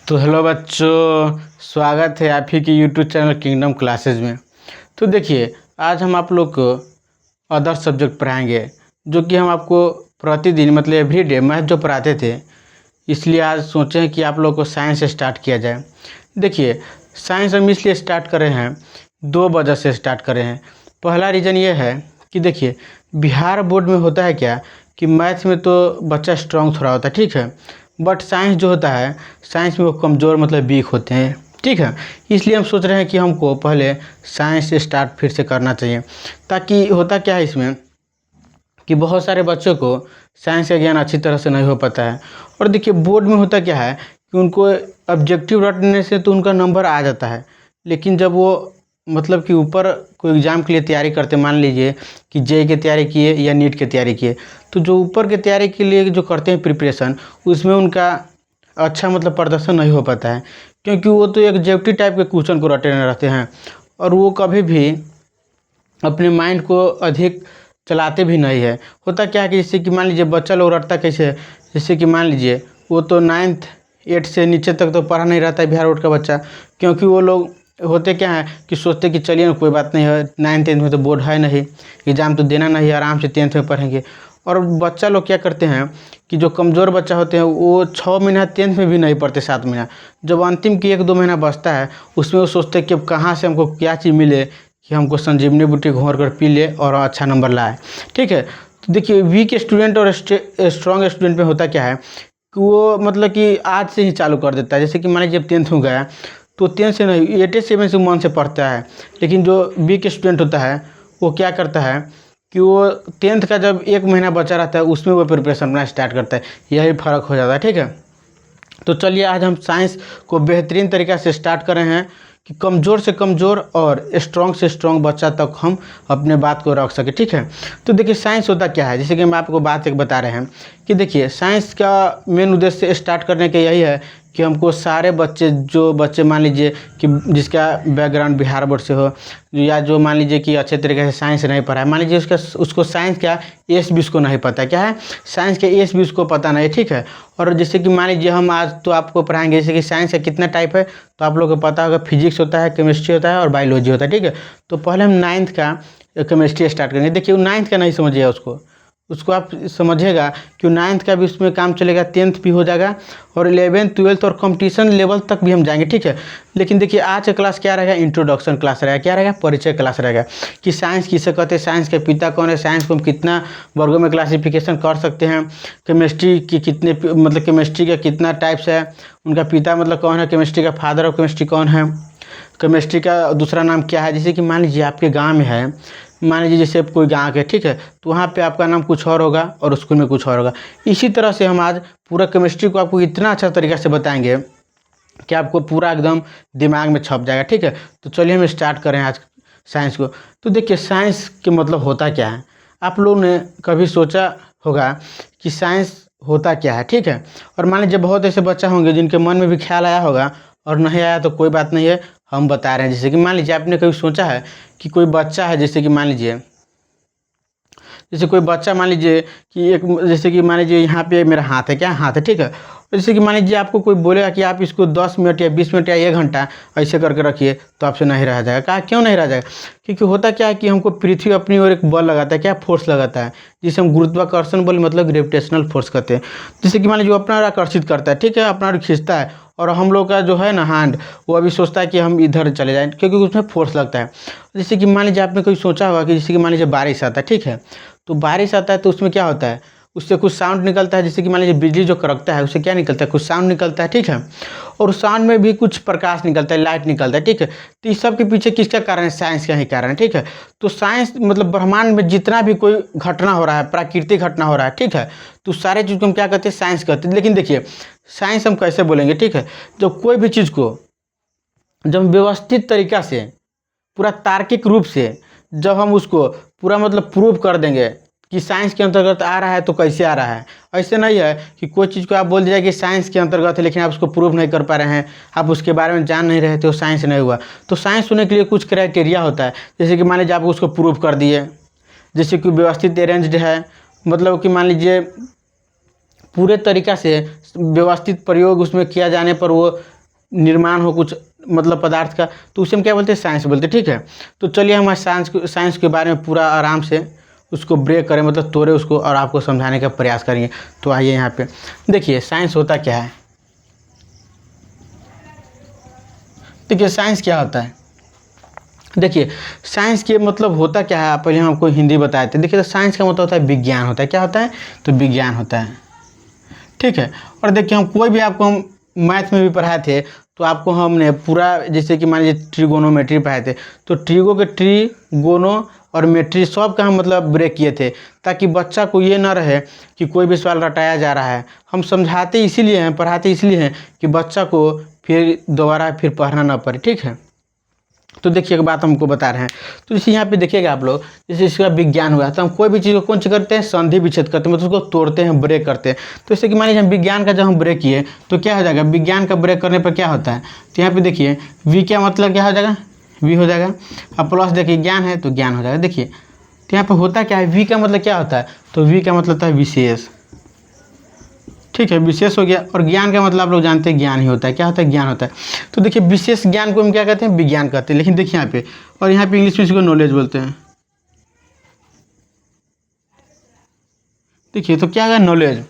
तो हेलो बच्चों, स्वागत है आप ही के यूट्यूब चैनल किंगडम क्लासेज में। तो देखिए, आज हम आप लोग को अदर सब्जेक्ट पढ़ाएंगे, जो कि हम आपको प्रतिदिन मतलब एवरीडे मैथ जो पढ़ाते थे। इसलिए आज सोचें कि आप लोग को साइंस स्टार्ट किया जाए। देखिए, साइंस हम इसलिए स्टार्ट कर रहे हैं, दो वजह से स्टार्ट कर रहे हैं। पहला रीज़न ये है कि देखिए, बिहार बोर्ड में होता है क्या कि मैथ्स में तो बच्चा स्ट्रांग थोड़ा होता है, ठीक है, बट साइंस जो होता है, साइंस में वो कमज़ोर मतलब वीक होते हैं, ठीक है। इसलिए हम सोच रहे हैं कि हमको पहले साइंस से स्टार्ट फिर से करना चाहिए, ताकि होता क्या है इसमें कि बहुत सारे बच्चों को साइंस का ज्ञान अच्छी तरह से नहीं हो पाता है। और देखिए, बोर्ड में होता क्या है कि उनको ऑब्जेक्टिव रटने से तो उनका नंबर आ जाता है, लेकिन जब वो मतलब कि ऊपर कोई एग्ज़ाम के लिए तैयारी करते, मान लीजिए कि जेईई की तैयारी किए या नीट की तैयारी किए, तो जो ऊपर की तैयारी के लिए जो करते हैं प्रिपरेशन, उसमें उनका अच्छा मतलब प्रदर्शन नहीं हो पाता है, क्योंकि वो तो एक ऑब्जेक्टिव टाइप के क्वेश्चन को रटे रहते हैं और वो कभी भी अपने माइंड को अधिक चलाते भी नहीं है। होता क्या है कि जैसे कि मान लीजिए बच्चा लोग रटता कैसे है, जैसे कि मान लीजिए वो तो 9th 8 से नीचे तक तो पढ़ा नहीं रहता है बिहार बोर्ड का बच्चा, क्योंकि वो लोग होते क्या है कि सोचते कि चलिए ना कोई बात नहीं है, 9th 10th में तो बोर्ड है नहीं, एग्ज़ाम तो देना नहीं, आराम से 10th में पढ़ेंगे। और बच्चा लोग क्या करते हैं कि जो कमज़ोर बच्चा होते हैं वो 6 महीना 10th में भी नहीं पढ़ते, 7 महीना, जब अंतिम की 1-2 महीना बचता है उसमें वो सोचते हैं कि अब कहाँ से हमको क्या चीज़ मिले कि हमको संजीवनी बूटी घोर कर पी ले और अच्छा नंबर लाए, ठीक है। तो देखिए, वीक स्टूडेंट और स्ट्रॉन्ग स्टूडेंट में होता क्या है कि वो मतलब कि आज से ही चालू कर देता है। जैसे कि मान लीजिए जब 10th में गया तो 10th से नहीं, 8 7 से मन से पढ़ता है, लेकिन जो वीक स्टूडेंट होता है वो क्या करता है कि वो 10th का जब 1 महीना बचा रहता है उसमें वो प्रिपरेशन अपना स्टार्ट करता है। यही फ़र्क हो जाता है, ठीक है। तो चलिए, आज हम साइंस को बेहतरीन तरीक़ा से स्टार्ट कर रहे हैं कि कमज़ोर से कमज़ोर और स्ट्रॉन्ग से स्ट्रॉन्ग बच्चा तक हम अपने बात को रख सके, ठीक है। तो देखिए, साइंस होता क्या है, जैसे कि हम आपको बात एक बता रहे हैं कि देखिए, साइंस का मेन उद्देश्य स्टार्ट करने का यही है कि हमको सारे बच्चे, जो बच्चे मान लीजिए कि जिसका बैकग्राउंड बिहार बोर्ड से हो, या जो मान लीजिए कि अच्छे तरीके से साइंस नहीं पढ़ा है, मान लीजिए उसको साइंस का एस बी उसको नहीं पता, क्या है साइंस के एस बी उसको पता नहीं, ठीक है। और जैसे कि मान लीजिए हम आज तो आपको पढ़ाएंगे जैसे कि साइंस का कितना टाइप है, तो आप लोगों को पता होगा, फिजिक्स होता है, केमिस्ट्री होता है और बायोलॉजी होता है, ठीक है। तो पहले हम 9th का केमिस्ट्री स्टार्ट करेंगे। देखिए, 9th का नहीं समझिएगा, उसको आप समझिएगा कि 9th का भी उसमें काम चलेगा, 10th भी हो जाएगा और 11th 12th और कंपटीशन लेवल तक भी हम जाएंगे, ठीक है। लेकिन देखिए, आज का क्लास क्या रहेगा, इंट्रोडक्शन क्लास रहेगा, क्या रहेगा, परिचय क्लास रहेगा कि साइंस किसे कहते हैं, साइंस के पिता कौन है, साइंस को हम कितना वर्गों में क्लासिफिकेशन कर सकते हैं, केमिस्ट्री की कितने मतलब केमिस्ट्री का कितना टाइप्स है, उनका पिता मतलब कौन है, केमिस्ट्री का फादर ऑफ केमिस्ट्री कौन है, केमिस्ट्री का दूसरा नाम क्या है। जैसे कि मान लीजिए आपके गाँव में है, मान लीजिए जैसे कोई गांव के, ठीक है, तो वहाँ पे आपका नाम कुछ और होगा और स्कूल में कुछ और होगा। इसी तरह से हम आज पूरा केमिस्ट्री को आपको इतना अच्छा तरीक़ा से बताएंगे कि आपको पूरा एकदम दिमाग में छप जाएगा, ठीक है। तो चलिए हम स्टार्ट करें आज साइंस को। तो देखिए, साइंस के मतलब होता क्या है, आप लोगों ने कभी सोचा होगा कि साइंस होता क्या है, ठीक है। और मान लीजिए बहुत ऐसे बच्चा होंगे जिनके मन में भी ख्याल आया होगा, और नहीं आया तो कोई बात नहीं है, हम बता रहे हैं। जैसे कि मान लीजिए आपने कभी सोचा है कि कोई बच्चा है, जैसे कि मान लीजिए जैसे कोई बच्चा, मान लीजिए कि एक, जैसे कि मान लीजिए यहाँ पे मेरा हाथ है, क्या हाथ है, ठीक है। जैसे कि मान लीजिए आपको कोई बोलेगा कि आप इसको 10 मिनट या 20 मिनट या 1 घंटा ऐसे करके रखिए, तो आपसे नहीं रहा जाएगा। कहा क्यों नहीं रहा जाएगा, क्योंकि होता क्या है कि हमको पृथ्वी अपनी ओर एक बल लगाता है, क्या फोर्स लगाता है, जिसे हम गुरुत्वाकर्षण बल मतलब ग्रेविटेशनल फोर्स कहते हैं। जैसे कि मान लीजिए वो अपना ओर आकर्षित करता है, ठीक है, अपना ओर खींचता है, और हम लोग का जो है ना हैंड, वो अभी सोचता है कि हम इधर चले जाएं, क्योंकि उसमें फोर्स लगता है। जैसे कि मान लीजिए आपने कोई सोचा होगा कि जैसे कि मान लीजिए बारिश आता है, ठीक है, तो बारिश आता है तो उसमें क्या होता है, उससे कुछ साउंड निकलता है। जैसे कि मान लीजिए बिजली जो कड़कता है उससे क्या निकलता है, कुछ साउंड निकलता है, ठीक है। और साउंड में भी कुछ प्रकाश निकलता है, लाइट निकलता है, ठीक है। तो इस सब के पीछे किसका कारण है, साइंस का ही कारण है, ठीक है। तो साइंस मतलब ब्रह्मांड में जितना भी कोई घटना हो रहा है, प्राकृतिक घटना हो रहा है, ठीक है, तो सारे चीज़ को हम क्या कहते हैं, साइंस कहते हैं। लेकिन देखिए, साइंस हम कैसे बोलेंगे, ठीक है, जब कोई भी चीज़ को जब व्यवस्थित तरीक़ा से, पूरा तार्किक रूप से जब हम उसको पूरा मतलब प्रूव कर देंगे कि साइंस के अंतर्गत आ रहा है, तो कैसे आ रहा है। ऐसे नहीं है कि कोई चीज़ को आप बोल दीजिए कि साइंस के अंतर्गत है, लेकिन आप उसको प्रूव नहीं कर पा रहे हैं, आप उसके बारे में जान नहीं रहे थे, वो साइंस नहीं हुआ। तो साइंस होने के लिए कुछ क्राइटेरिया होता है। जैसे कि मान लीजिए आप उसको प्रूव कर दिए, जैसे कि व्यवस्थित अरेंज्ड है, मतलब कि मान लीजिए पूरे तरीक़ा से व्यवस्थित प्रयोग उसमें किया जाने पर वो निर्माण हो कुछ मतलब पदार्थ का, तो उसे हम क्या बोलते हैं, साइंस बोलते हैं। ठीक है, तो चलिए हम साइंस के बारे में पूरा आराम से उसको ब्रेक करें, मतलब तोड़े उसको, और आपको समझाने का प्रयास करेंगे। तो आइए यहाँ पे देखिए साइंस होता क्या है। देखिए साइंस क्या होता है, देखिए साइंस के मतलब होता क्या है, पहले हम आपको हिंदी बताए थे। देखिए तो साइंस का मतलब होता है विज्ञान होता है। क्या होता है, तो विज्ञान होता है। ठीक है, और देखिए हम कोई भी आपको हम मैथ में भी पढ़ाए थे, तो आपको हमने पूरा जैसे कि मान लीजिए ट्रिगोनोमेट्री पढ़ाए थे, तो ट्रिगो के ट्री, गोनो और मेट्री सब का हम मतलब ब्रेक किए थे, ताकि बच्चा को ये ना रहे कि कोई भी सवाल रटाया जा रहा है। हम समझाते इसीलिए हैं, पढ़ाते इसलिए हैं कि बच्चा को फिर दोबारा फिर पढ़ना ना पड़े। ठीक है, तो देखिए एक बात हमको बता रहे हैं, तो जैसे यहाँ पे देखिएगा आप लोग, जैसे इसका विज्ञान हुआ, तो हम कोई भी चीज़ को कौन चीज़ करते हैं, संधि विच्छेद करते हैं, मतलब उसको तोड़ते हैं, ब्रेक करते हैं। तो जैसे कि मान लीजिए हम विज्ञान का जब हम ब्रेक किए, तो क्या हो जाएगा, विज्ञान का ब्रेक करने पर क्या होता है, तो यहाँ पे देखिए वी क्या मतलब क्या हो जाएगा, वी हो जाएगा, अब प्लस देखिए ज्ञान है तो ज्ञान हो जाएगा। देखिए तो यहाँ पर होता क्या है, वी का मतलब क्या होता है, तो वी का मतलब होता है विशेष। ठीक है, विशेष हो गया, और ज्ञान का मतलब आप लोग जानते हैं ज्ञान ही होता है। क्या होता है, ज्ञान होता है। तो देखिए विशेष ज्ञान को हम क्या कहते हैं, विज्ञान कहते हैं। लेकिन देखिए यहाँ पे, और यहाँ पे इंग्लिश में इसको नॉलेज बोलते हैं। देखिए तो क्या है, नॉलेज।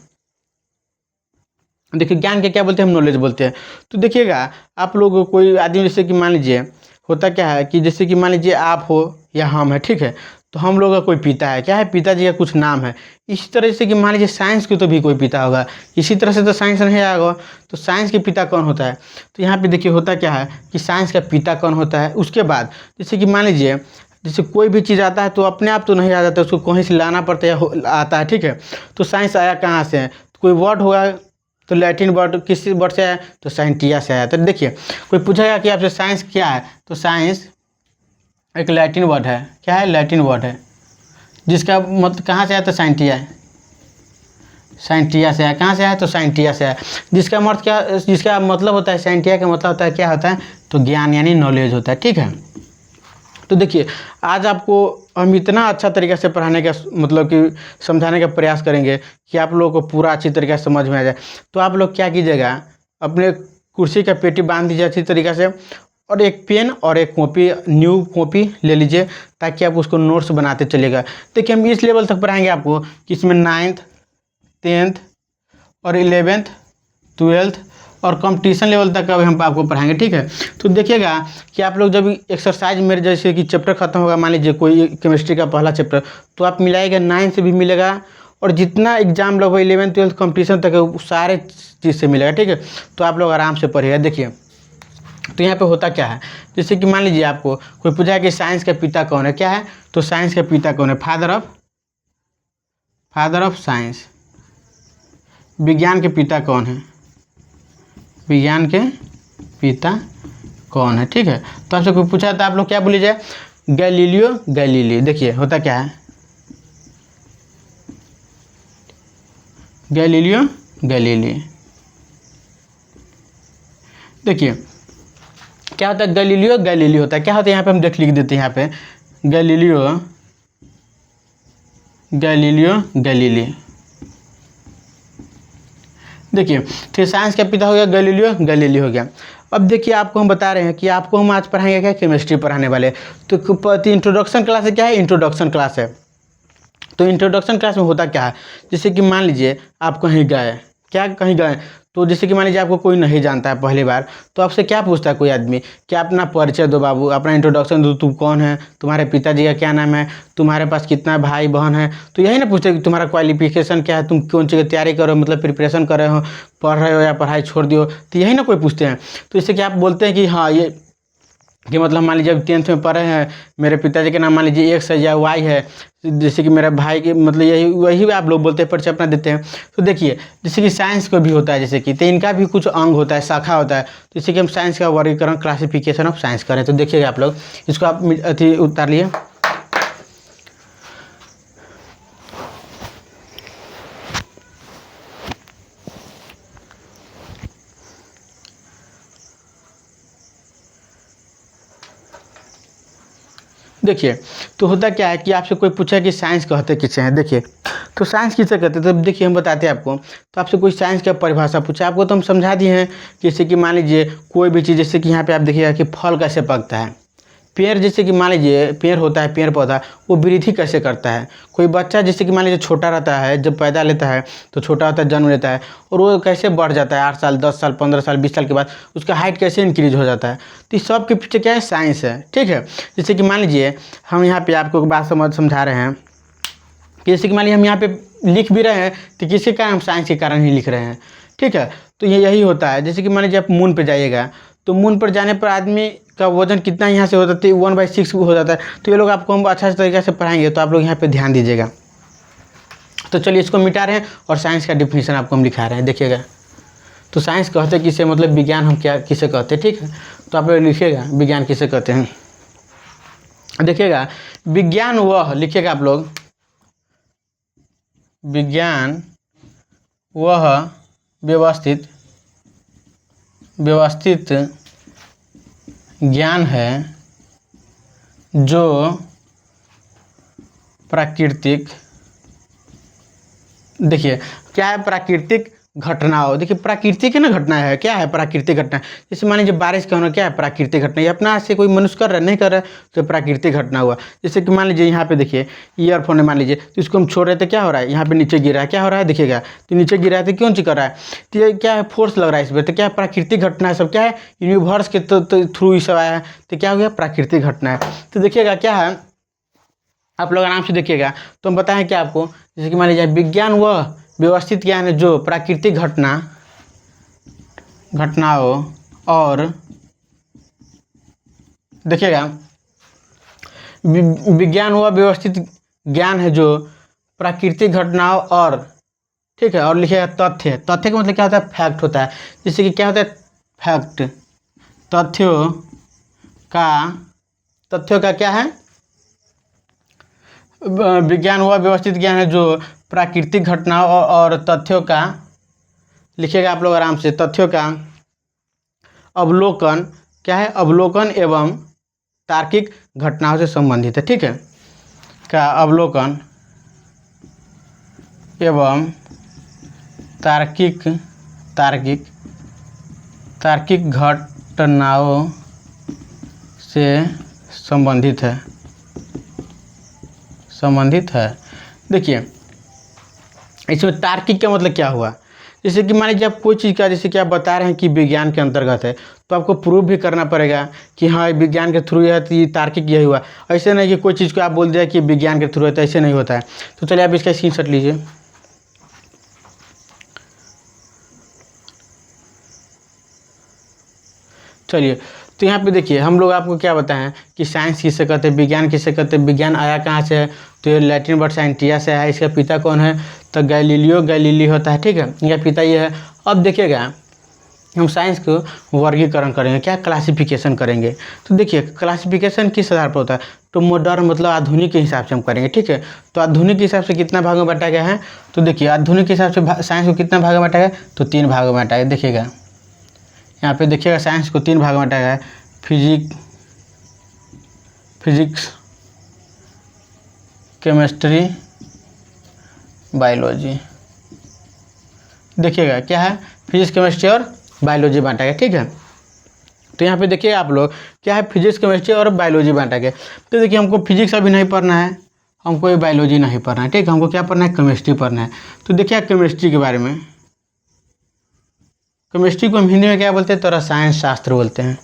देखिए ज्ञान के क्या बोलते हैं, हम नॉलेज बोलते हैं। तो देखिएगा आप लोग कोई आदमी, जैसे कि मान लीजिए होता क्या है कि जैसे कि मान लीजिए आप हो या हम है, ठीक है, तो हम लोग का कोई पिता है, क्या है, पिताजी का कुछ नाम है। इसी तरह से कि मान लीजिए साइंस के तो भी कोई पिता होगा, इसी तरह से तो साइंस नहीं आएगा। तो साइंस के पिता कौन होता है, तो यहाँ पे देखिए होता क्या है कि साइंस का पिता कौन होता है। उसके बाद जैसे कि मान लीजिए, जैसे कोई भी चीज़ आता है तो अपने आप तो नहीं आ जाता, उसको कहीं से लाना पड़ता है या आता है। ठीक है, तो साइंस आया कहाँ से है, तो कोई वर्ड होगा, तो लैटिन वर्ड किस वर्ड से आया, तो साइंटिया से आया। तो देखिए कोई पूछेगा कि आपसे साइंस क्या है, तो साइंस एक लैटिन वर्ड है। क्या है, लैटिन वर्ड है, जिसका मतलब कहाँ से आया, तो साइंटिया है, साइंटिया से आया। कहाँ से आया, तो साइंटिया से आया, जिसका मतलब क्या, जिसका मतलब होता है, साइंटिया का मतलब होता है क्या होता है, तो ज्ञान यानी नॉलेज होता है। ठीक है, तो देखिए आज आपको हम इतना अच्छा तरीक़े से पढ़ाने का मतलब कि समझाने का प्रयास करेंगे कि आप लोगों को पूरा अच्छी तरीके से समझ में आ जाए। तो आप लोग क्या कीजिएगा, अपने कुर्सी का पेटी बांध दीजिए अच्छी तरीक़े से, और एक पेन और एक कॉपी, न्यू कॉपी ले लीजिए, ताकि आप उसको नोट्स बनाते चलिएगा। देखिए हम इस लेवल तक पढ़ाएंगे आपको कि इसमें 9th 10th और 11th 12th और कंपटीशन लेवल तक का भी हम आपको पढ़ाएंगे। ठीक है, तो देखिएगा कि आप लोग जब एक्सरसाइज मेरे जैसे कि चैप्टर खत्म होगा, मान लीजिए कोई केमिस्ट्री का पहला चैप्टर, तो आप मिलाएगा 9 से भी मिलेगा, और जितना एग्जाम लोग 11th 12th कंपटीशन तक है वो सारे चीज़ से मिलेगा। ठीक है, तो आप लोग आराम से पढ़िएगा। देखिए तो यहाँ पे होता क्या है, जैसे कि मान लीजिए आपको कोई पूछा कि साइंस का पिता कौन है, क्या है, तो साइंस का पिता कौन है, फादर ऑफ साइंस। विज्ञान के पिता कौन है, विज्ञान के पिता कौन है। ठीक है, तो आपसे कोई पूछा तो आप लोग क्या बोलिए, गैलीलियो गैलीली। देखिए होता क्या है, गैलीलियो गैलीली। देखिए क्या होता है, गैलीलियो गैलीली होता है। क्या होता है, यहाँ पे हम लिख देते हैं, यहाँ पे गैलीलियो गैलीलियो गैलीली। देखिए फिर साइंस का पिता हो गया गैलीलियो गैलीली हो गया। अब देखिए आपको हम बता रहे हैं कि आपको हम आज पढ़ाएंगे क्या, केमिस्ट्री पढ़ाने वाले। तो इंट्रोडक्शन क्लास है, क्या है, इंट्रोडक्शन क्लास है। तो इंट्रोडक्शन क्लास में होता क्या है, जैसे कि मान लीजिए आप कहीं गए, क्या कहीं गए, तो जैसे कि मान लीजिए आपको कोई नहीं जानता है पहली बार, तो आपसे क्या पूछता है कोई आदमी, क्या अपना परिचय दो बाबू, अपना इंट्रोडक्शन दो, तुम कौन है, तुम्हारे पिताजी का क्या नाम है, तुम्हारे पास कितना भाई बहन है। तो यही ना पूछते कि तुम्हारा क्वालिफिकेशन क्या है, तुम कौन सी की तैयारी कर रहे हो, मतलब प्रिपरेशन कर रहे हो, पढ़ रहे हो या पढ़ाई छोड़ दियो, तो यही ना कोई पूछते हैं। तो इससे कि आप बोलते हैं कि हाँ ये कि मतलब मान लीजिए अब 10th में पढ़े हैं, मेरे पिताजी के नाम मान लीजिए एक्स है या वाई है, जैसे कि मेरा भाई के मतलब यही वही आप लोग बोलते हैं, परिचय अपना देते हैं। तो देखिए जैसे कि साइंस को भी होता है, जैसे कि तो इनका भी कुछ अंग होता है, शाखा होता है। तो जैसे कि हम साइंस का वर्गीकरण, क्लासिफिकेशन ऑफ साइंस करें, तो देखिएगा आप लोग इसको आप अथी उतार लिए। देखिए तो होता क्या है कि आपसे कोई पूछा कि साइंस कहते किसे हैं। देखिए तो साइंस किसे कहते हैं, तो देखिए हम बताते हैं आपको। तो आपसे कोई साइंस का परिभाषा पूछा आपको तो हम समझा दिए हैं। जैसे कि मान लीजिए कोई भी चीज़, जैसे कि यहाँ पे आप देखिएगा कि फल कैसे पकता है, पेड़ जैसे कि मान लीजिए पेड़ होता है, पेड़ पौधा वो वृद्धि कैसे करता है, कोई बच्चा जैसे कि मान लीजिए छोटा रहता है, जब पैदा लेता है तो छोटा होता है, जन्म लेता है और वो कैसे बढ़ जाता है 8 साल 10 साल 15 साल 20 साल के बाद उसका हाइट कैसे इंक्रीज हो जाता है। तो इस सब के पीछे क्या है, साइंस है। ठीक है, जैसे कि मान लीजिए हम यहाँ पे आपको एक बात समझा रहे हैं कि जैसे कि मान लीजिए हम यहाँ पे लिख भी रहे हैं तो किसी कारण हम साइंस के कारण ही लिख रहे हैं। ठीक है, तो ये यही होता है। जैसे कि मान लीजिए आप मून पे जाइएगा तो मून पर जाने पर आदमी का वजन कितना यहाँ से होता है, 1/6 हो जाता है। तो ये लोग आपको हम अच्छा तरीके से पढ़ाएंगे, तो आप लोग यहाँ पे ध्यान दीजिएगा। तो चलिए इसको मिटा रहे हैं और साइंस का डिफिनीशन आपको हम दिखा रहे हैं, देखिएगा। तो साइंस कहते हैं किसे, मतलब विज्ञान हम क्या किसे कहते हैं। ठीक है, तो आप लोग लिखिएगा विज्ञान किसे कहते हैं। देखिएगा विज्ञान वह, लिखिएगा आप लोग, विज्ञान वह व्यवस्थित ज्ञान है जो प्राकृतिक, देखिए क्या है प्राकृतिक घटनाओं, देखिए प्राकृतिक है ना, घटना है, क्या है प्राकृतिक घटना। जैसे मान लीजिए बारिश का होना क्या है, प्राकृतिक घटना। ये अपना से कोई मनुष्य कर रहा है, नहीं कर रहा है, तो प्राकृतिक घटना हुआ। जैसे कि मान लीजिए यहाँ पे देखिए ईयरफोन है मान लीजिए, तो इसको हम छोड़ रहे थे, क्या हो रहा है, यहाँ पे नीचे गिरा है, क्या हो रहा है देखिएगा, तो नीचे गिरा है तो क्यों कर रहा है, तो ये क्या है, फोर्स लग रहा है इस पर, तो क्या है प्राकृतिक घटना है, सब क्या है यूनिवर्स के थ्रू ही सब आया है, तो क्या हो गया प्राकृतिक घटना है। तो देखिएगा क्या है, आप लोग आराम से देखिएगा। तो हम बताएं क्या आपको, जैसे कि मान लीजिए विज्ञान वह व्यवस्थित ज्ञान है जो प्राकृतिक घटनाओं और, देखिएगा विज्ञान वह व्यवस्थित ज्ञान है जो प्राकृतिक घटनाओं और, ठीक है, और लिखिएगा तथ्य का मतलब क्या होता है, फैक्ट होता है। जैसे कि क्या होता है फैक्ट, तथ्यों का क्या है, विज्ञान वह व्यवस्थित ज्ञान है जो प्राकृतिक घटनाओं और तथ्यों का, लिखिएगा आप लोग आराम से, तथ्यों का अवलोकन, क्या है अवलोकन एवं तार्किक घटनाओं से संबंधित है। ठीक है, का अवलोकन एवं तार्किक घटनाओं से संबंधित है। देखिए इसमें तार्किक का मतलब क्या हुआ, जैसे कि मान लीजिए आप कोई चीज़ का, जैसे कि आप बता रहे हैं कि विज्ञान के अंतर्गत है, तो आपको प्रूव भी करना पड़ेगा कि हाँ विज्ञान के थ्रू है, तो ये तार्किक यही हुआ। ऐसे नहीं कि कोई चीज़ को आप बोल दिया कि विज्ञान के थ्रू है, तो ऐसे नहीं होता है। तो चलिए आप इसका स्क्रीनशॉट लीजिए। चलिए तो यहाँ पे देखिए हम लोग आपको क्या बताएं कि साइंस किसे कहते हैं, विज्ञान किसे कहते हैं, विज्ञान आया कहाँ से है, तो ये लैटिन वर्ड साइंटिया से है। इसका पिता कौन है, तो गैलीलियो गैलीली होता है। ठीक है, इनका पिता ये है। अब देखिएगा हम साइंस को वर्गीकरण करेंगे, क्या क्लासिफिकेशन करेंगे। तो देखिए क्लासिफिकेशन किस आधार पर होता है, तो मॉडर्न मतलब आधुनिक के हिसाब से हम करेंगे। ठीक है, तो आधुनिक के हिसाब से कितना भाग में बांटा गया है, तो देखिए आधुनिक के हिसाब से साइंस को कितना भाग में बांटा गया, तो 3 भाग में बांटा गया। देखिएगा यहाँ पे देखिएगा साइंस को 3 भाग में बांटा गया है, फिजिक्स केमिस्ट्री बायोलॉजी। देखिएगा क्या है, फिजिक्स केमिस्ट्री और बायोलॉजी बांटा गया। ठीक है, तो यहाँ पे देखिए आप लोग क्या है, फिजिक्स केमिस्ट्री और बायोलॉजी बांटा गया। तो देखिए हमको फिजिक्स अभी नहीं पढ़ना है, हमको बायोलॉजी नहीं पढ़ना है। ठीक है, हमको क्या पढ़ना है, केमिस्ट्री पढ़ना है। तो देखिए केमिस्ट्री के बारे में, केमिस्ट्री को हम हिंदी में क्या बोलते हैं, तो रसायन शास्त्र बोलते हैं।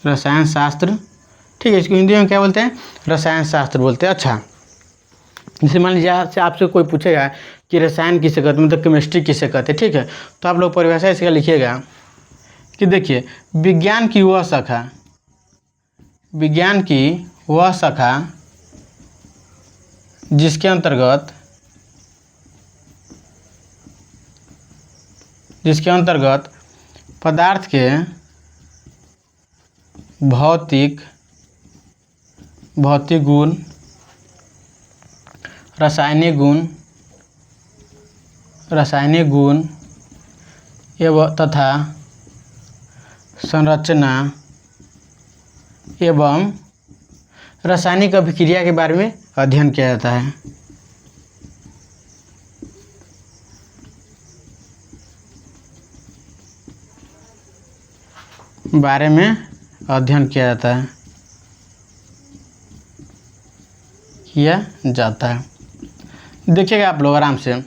रसायन शास्त्र, ठीक है, इसको हिंदी में क्या बोलते हैं, रसायन शास्त्र बोलते हैं। अच्छा, जैसे मान लीजिए आपसे कोई पूछेगा कि रसायन किसे कहते हैं, मतलब केमिस्ट्री किसे कहते हैं। ठीक है, तो आप लोग परिभाषा इसका लिखिएगा कि देखिए विज्ञान की वह शाखा जिसके अंतर्गत पदार्थ के भौतिक गुण, रासायनिक गुण एवं तथा संरचना एवं रासायनिक अभिक्रिया के बारे में अध्ययन किया जाता है। बारे में अध्ययन किया जाता है, देखिएगा आप लोग आराम से।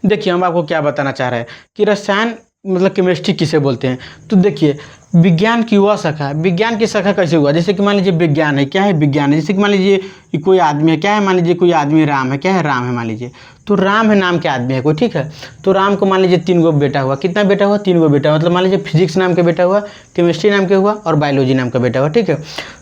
देखिए हम आपको क्या बताना चाह रहे हैं कि रसायन मतलब केमिस्ट्री किसे बोलते हैं। तो देखिए विज्ञान की वह शाखा, विज्ञान की शाखा कैसे हुआ, जैसे कि मान लीजिए विज्ञान है, क्या है विज्ञान है, जैसे कि मान लीजिए कि कोई आदमी है, क्या है मान लीजिए कोई आदमी राम है, क्या है राम है मान लीजिए, तो राम है नाम के आदमी है कोई, ठीक है। तो राम को मान लीजिए 3 गो बेटा हुआ, कितना बेटा हुआ, 3 गो बेटा, मतलब मान लीजिए फिजिक्स नाम का बेटा हुआ, केमिस्ट्री नाम का हुआ और बायोलॉजी नाम का बेटा हुआ, ठीक है।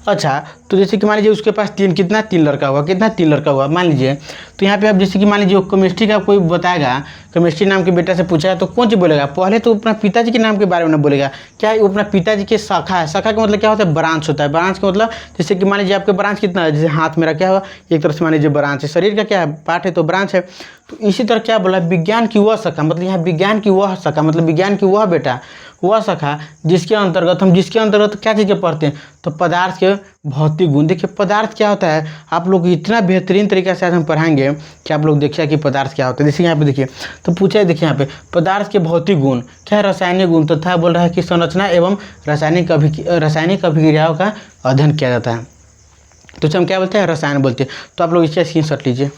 अच्छा तो जैसे कि मान लीजिए उसके पास 3 लड़का हुआ, कितना 3 लड़का हुआ मान लीजिए। तो यहाँ पे आप जैसे कि मान लीजिए केमिस्ट्री का कोई बताएगा, केमिस्ट्री नाम के बेटा से पूछा है तो कौन सी बोलेगा, पहले तो अपना पिताजी के नाम के बारे में ना बोलेगा, क्या है वो अपना पिताजी के शाखा है, शाखा का मतलब क्या होता है, ब्रांच होता है। ब्रांच का मतलब जैसे कि मान लीजिए आपके ब्रांच कितना है, जैसे हाथ मेरा क्या हुआ, एक तरह से मान लीजिए ब्रांच है, शरीर का क्या है पार्ट है तो ब्रांच है। तो इसी तरह क्या बोला, विज्ञान की वह शाखा, मतलब यहाँ विज्ञान की वह शाखा मतलब विज्ञान की वह बेटा, वह शाखा जिसके अंतर्गत क्या चीज़ें पढ़ते हैं, तो पदार्थ के भौतिक गुण। देखिए पदार्थ क्या होता है, आप लोग इतना बेहतरीन तरीके से आज हम पढ़ाएंगे कि आप लोग देखिए कि पदार्थ क्या होता है। जैसे यहाँ पे देखिए तो पूछा है, देखिए यहाँ पे पदार्थ के भौतिक गुण क्या है, रासायनिक गुण तथा बोल रहा है कि संरचना एवं रासायनिक अभिक्रियाओं का अध्ययन किया जाता है। तो हम क्या बोलते हैं, रसायन बोलते हैं। तो आप लोग इसका स्क्रीनशॉट लीजिए।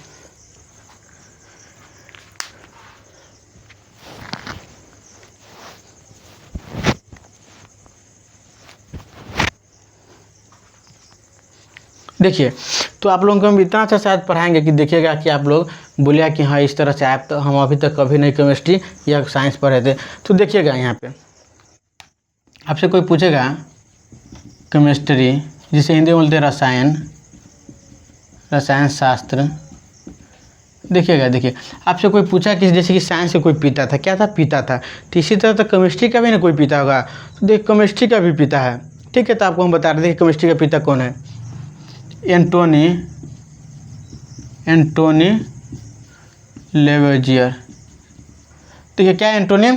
देखिए तो आप लोगों को हम इतना अच्छा शायद पढ़ाएंगे कि देखिएगा कि आप लोग बोलिए कि हाँ इस तरह से आप, तो हम अभी तक कभी नहीं केमिस्ट्री या साइंस पढ़े थे। तो देखिएगा यहाँ पे आपसे कोई पूछेगा केमिस्ट्री, जिसे हिंदी में बोलते हैं रसायन शास्त्र। देखिएगा देखिए आपसे कोई पूछा कि जैसे कि साइंस से कोई पिता था, क्या था, पिता था। तो इसी तरह तो केमिस्ट्री का भी ना कोई पिता होगा, तो देख केमिस्ट्री का भी पिता है, ठीक है। तो आपको हम बता रहे थे कि केमिस्ट्री का पिता कौन है, एंटोनी लेवोजियर। देखिए क्या है, एंटोनी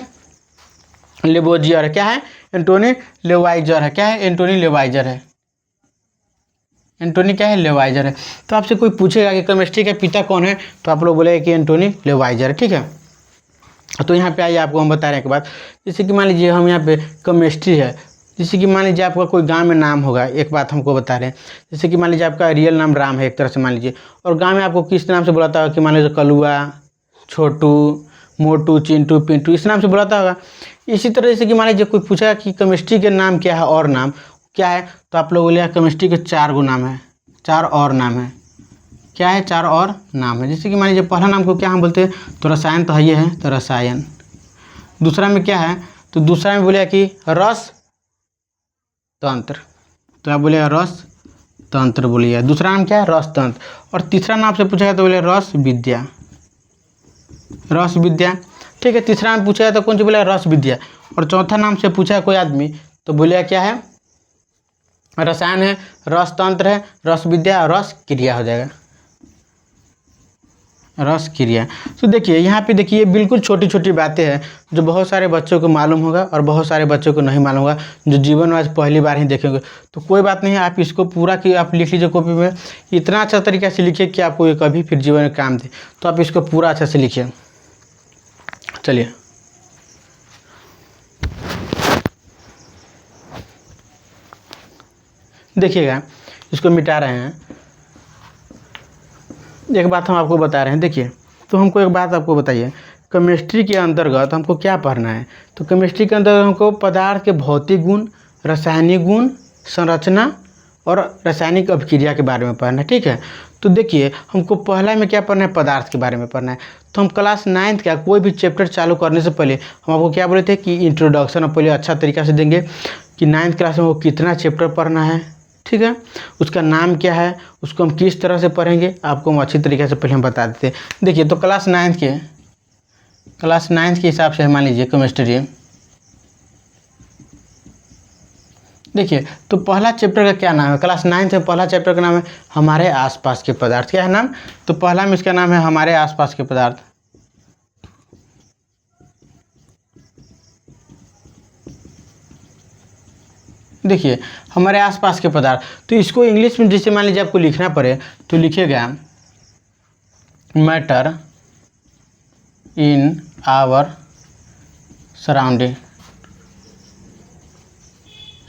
लेवोजियर है, क्या है, एंटोनी लेवाइजर है, क्या है, एंटोनी लेवाइजर है, एंटोनी क्या है, लेवाइजर है। तो आपसे कोई पूछेगा कि केमिस्ट्री का पिता कौन है, तो आप लोग बोलेगा कि एंटोनी लेवाइजर है, ठीक है। तो यहाँ पे आइए आपको हम बता रहे हैं एक बात, जैसे कि मान लीजिए हम यहाँ पे केमिस्ट्री है, जैसे कि मान लीजिए आपका कोई गांव में नाम होगा, एक बात हमको बता रहे हैं, जैसे कि मान लीजिए आपका रियल नाम राम है एक तरह से मान लीजिए, और गांव में आपको किस नाम से बुलाता होगा, कि मान लीजिए कलुआ, छोटू, मोटू, चिंटू, पिंटू, इस नाम से बुलाता होगा। इसी तरह जैसे कि मान लीजिए कोई पूछा कि केमिस्ट्री के नाम क्या है और नाम क्या है, तो आप लोग बोले केमिस्ट्री के 4 गो नाम है, 4 और नाम है, क्या है, 4 और नाम है। जैसे कि मान लीजिए पहला नाम को क्या हम बोलते हैं, तो रसायन तो है ये है, तो रसायन। दूसरा में क्या है, तो दूसरा में बोले कि रस तंत्र, तो आप बोलिए रस तंत्र बोलिए। दूसरा नाम क्या है, रस तंत्र। और तीसरा नाम से पूछा गया तो बोले रस विद्या, ठीक है। तीसरा नाम पूछा गया तो कौन सी बोले, रस विद्या। और चौथा नाम से पूछा है कोई आदमी तो बोलिए क्या है, रसायन है, रस तंत्र है, रस विद्या और रस क्रिया हो जाएगा, रस क्रिया। तो देखिए यहाँ पे देखिए बिल्कुल छोटी छोटी बातें हैं जो बहुत सारे बच्चों को मालूम होगा और बहुत सारे बच्चों को नहीं मालूम होगा, जो जीवन में आज पहली बार ही देखेंगे। तो कोई बात नहीं है, आप इसको पूरा कि आप लिख लीजिए कॉपी में, इतना अच्छा तरीके से लिखिए कि आपको ये कभी फिर जीवन में काम दे। तो आप इसको पूरा अच्छा से लिखिए। चलिए देखिएगा, इसको मिटा रहे हैं। एक बात हम आपको बता रहे हैं, देखिए तो हमको एक बात आपको बताइए, केमिस्ट्री के अंतर्गत हमको क्या पढ़ना है। तो केमिस्ट्री के अंतर्गत हमको पदार्थ के भौतिक गुण, रासायनिक गुण, संरचना और रासायनिक अभिक्रिया के बारे में पढ़ना है, ठीक है। तो देखिए हमको पहला में क्या पढ़ना है, पदार्थ के बारे में पढ़ना है। तो हम क्लास 9th का कोई भी चैप्टर चालू करने से पहले हम आपको क्या बोले थे कि इंट्रोडक्शन पहले अच्छा तरीक़ा से देंगे कि 9th क्लास में वो कितना चैप्टर पढ़ना है, ठीक है, उसका नाम क्या है, उसको हम किस तरह से पढ़ेंगे, आपको हम अच्छी तरीके से पहले हम बता देते हैं। देखिए तो क्लास 9th के हिसाब से मान लीजिए केमिस्ट्री, देखिए तो पहला चैप्टर का क्या नाम है, क्लास 9th में पहला चैप्टर का नाम है हमारे आसपास के पदार्थ। क्या है नाम, तो पहला में इसका नाम है हमारे आसपास के पदार्थ। देखिए हमारे आसपास के पदार्थ, तो इसको इंग्लिश में जैसे मान लीजिए आपको लिखना पड़े तो लिखिएगा मैटर इन आवर